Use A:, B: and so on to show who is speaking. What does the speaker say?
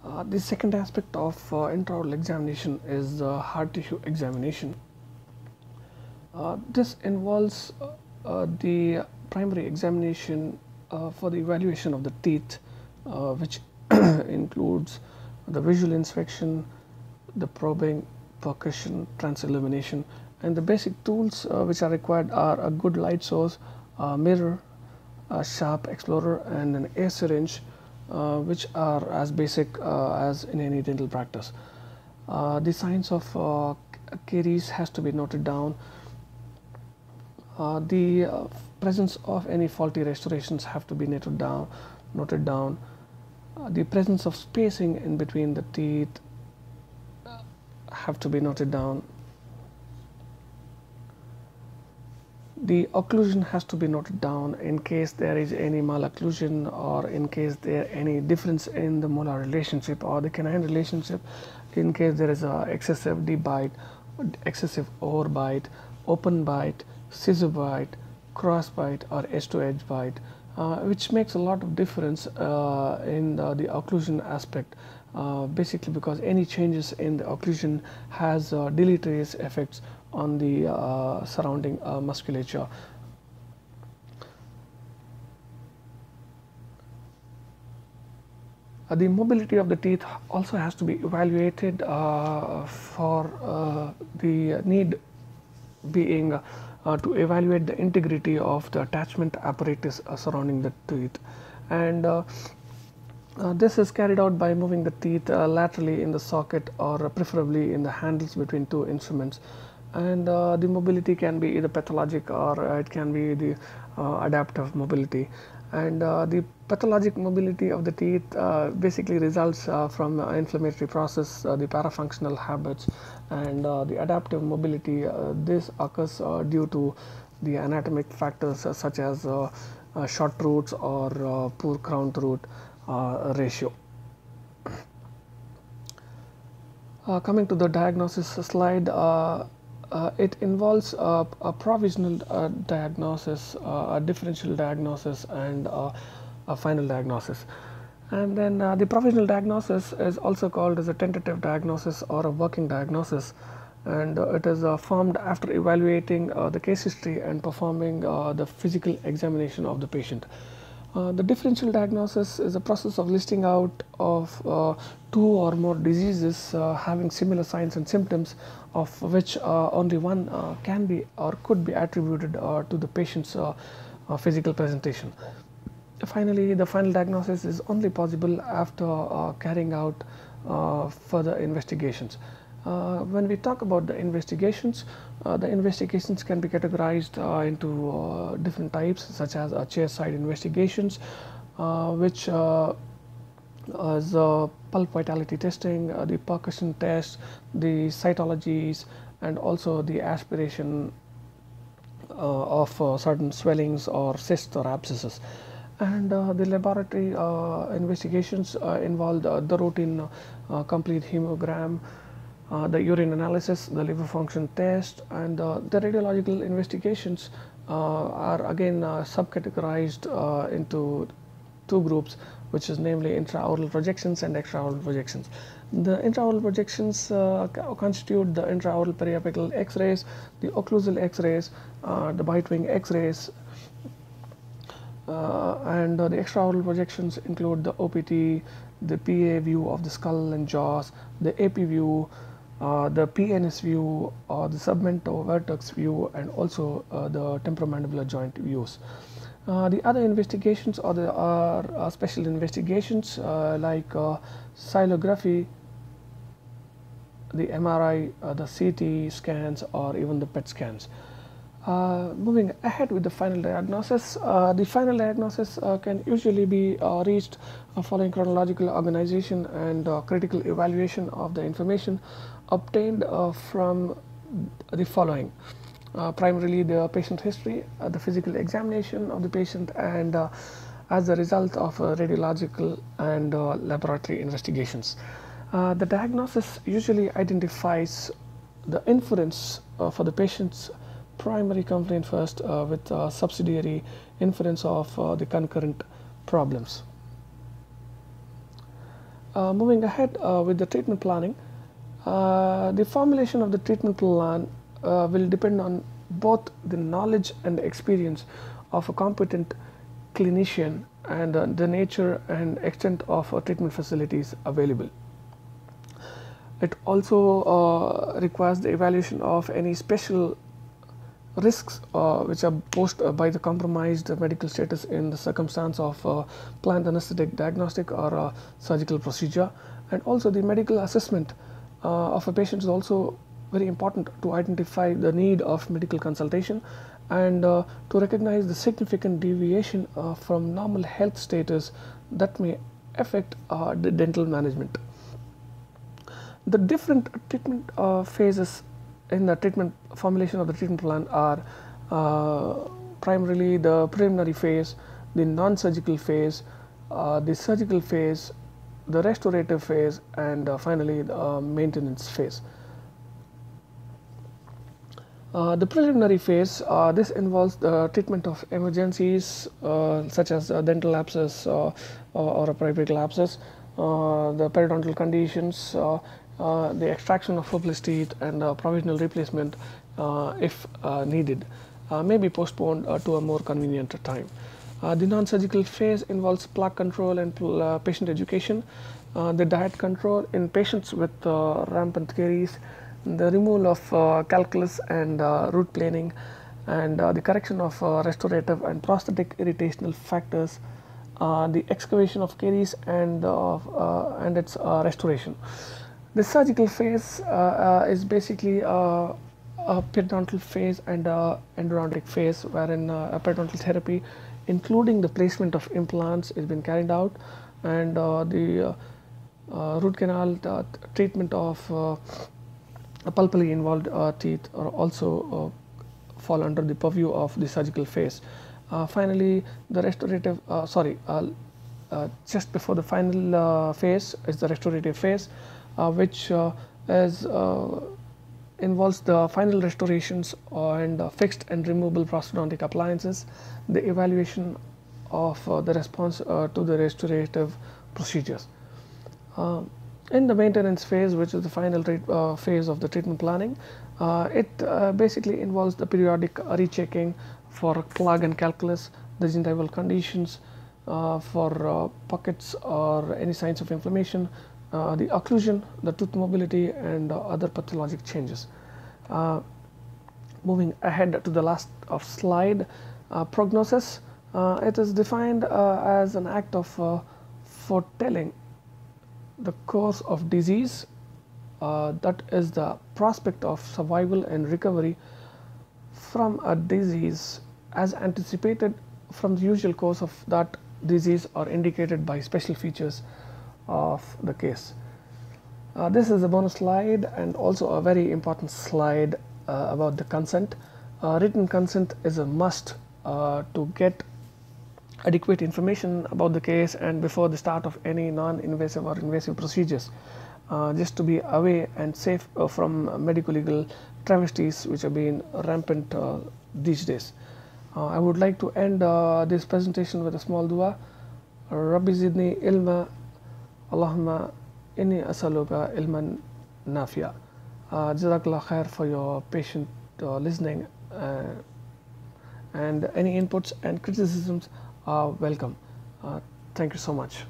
A: The second aspect of intraoral examination is hard tissue examination. This involves the primary examination for the evaluation of the teeth, which includes the visual inspection, the probing, percussion, transillumination, and the basic tools which are required are a good light source, a mirror, a sharp explorer, and an air syringe, which are as basic as in any dental practice. The signs of caries has to be noted down. The presence of any faulty restorations have to be noted down. The presence of spacing in between the teeth have to be noted down. The occlusion has to be noted down in case there is any malocclusion, or in case there any difference in the molar relationship or the canine relationship, in case there is a excessive deep bite, excessive overbite, open bite, scissor bite, cross bite, or edge to edge bite, which makes a lot of difference in the occlusion aspect, basically because any changes in the occlusion has deleterious effects on the surrounding musculature. The mobility of the teeth also has to be evaluated for the need being to evaluate the integrity of the attachment apparatus surrounding the teeth, and this is carried out by moving the teeth laterally in the socket, or preferably in the handles between two instruments. And the mobility can be either pathologic, or it can be the adaptive mobility. And the pathologic mobility of the teeth basically results from inflammatory process, the parafunctional habits, and the adaptive mobility. This occurs due to the anatomic factors such as short roots or poor crown to root ratio. Coming to the diagnosis slide, it involves a provisional diagnosis, a differential diagnosis, and a final diagnosis. And then the provisional diagnosis is also called as a tentative diagnosis or a working diagnosis, and it is formed after evaluating the case history and performing the physical examination of the patient. The differential diagnosis is a process of listing out of two or more diseases having similar signs and symptoms, of which only one can be or could be attributed to the patient's physical presentation. Finally, the final diagnosis is only possible after carrying out further investigations. When we talk about the investigations can be categorized into different types, such as chairside investigations, which is pulp vitality testing, the percussion test, the cytologies, and also the aspiration of certain swellings or cysts or abscesses. And the laboratory investigations involve the routine complete hemogram, the urine analysis, the liver function test, and the radiological investigations are again subcategorized into two groups, which is namely intraoral projections and extraoral projections. The intraoral projections constitute the intraoral periapical X-rays, the occlusal X-rays, the bite wing X-rays, and the extraoral projections include the OPT, the PA view of the skull and jaws, the AP view, the PNS view, the submental vertex view, and also the temporomandibular joint views. The other investigations are special investigations like xylography, the MRI, the CT scans, or even the PET scans. Moving ahead with the final diagnosis, can usually be reached following chronological organization and critical evaluation of the information obtained from the following. Primarily the patient history, the physical examination of the patient, and as a result of radiological and laboratory investigations. The diagnosis usually identifies the inference for the patient's primary complaint first, with subsidiary inference of the concurrent problems. Moving ahead with the treatment planning, the formulation of the treatment plan will depend on both the knowledge and experience of a competent clinician and the nature and extent of treatment facilities available. It also requires the evaluation of any special risks which are posed by the compromised medical status in the circumstance of planned anesthetic diagnostic or surgical procedure, and also the medical assessment of a patient is also very important to identify the need of medical consultation and to recognize the significant deviation from normal health status that may affect the dental management. The different treatment phases in the treatment formulation of the treatment plan are primarily the preliminary phase, the non-surgical phase, the surgical phase, the restorative phase, and finally the maintenance phase. The preliminary phase, this involves the treatment of emergencies such as dental abscess or a periodic abscess, the periodontal conditions, the extraction of hopeless teeth, and provisional replacement if needed may be postponed to a more convenient time. The non-surgical phase involves plaque control and patient education, the diet control in patients with rampant caries, the removal of calculus and root planing, and the correction of restorative and prosthetic irritational factors, the excavation of caries and its restoration. The surgical phase is basically a periodontal phase and endodontic phase, wherein a periodontal therapy, including the placement of implants, is being carried out, and the root canal treatment of pulpally involved teeth are also fall under the purview of the surgical phase. Finally, the restorative, just before the final phase is the restorative phase, which involves the final restorations and fixed and removable prosthodontic appliances, the evaluation of the response to the restorative procedures. In the maintenance phase, which is the final phase of the treatment planning, it basically involves the periodic rechecking for plug and calculus, the gingival conditions, for pockets or any signs of inflammation, the occlusion, the tooth mobility, and other pathologic changes. Moving ahead to the last of slide, prognosis. It is defined as an act of foretelling the course of disease, that is the prospect of survival and recovery from a disease as anticipated from the usual course of that disease or indicated by special features of the case. This is a bonus slide and also a very important slide about the consent. Written consent is a must to get adequate information about the case and before the start of any non-invasive or invasive procedures, just to be away and safe from medical legal travesties which have been rampant these days. I would like to end this presentation with a small dua. Rabbi zidni ilma, Allahumma inni asaluka ilman nafiya. Jazakallah khair for your patient listening, and any inputs and criticisms are welcome. Thank you so much.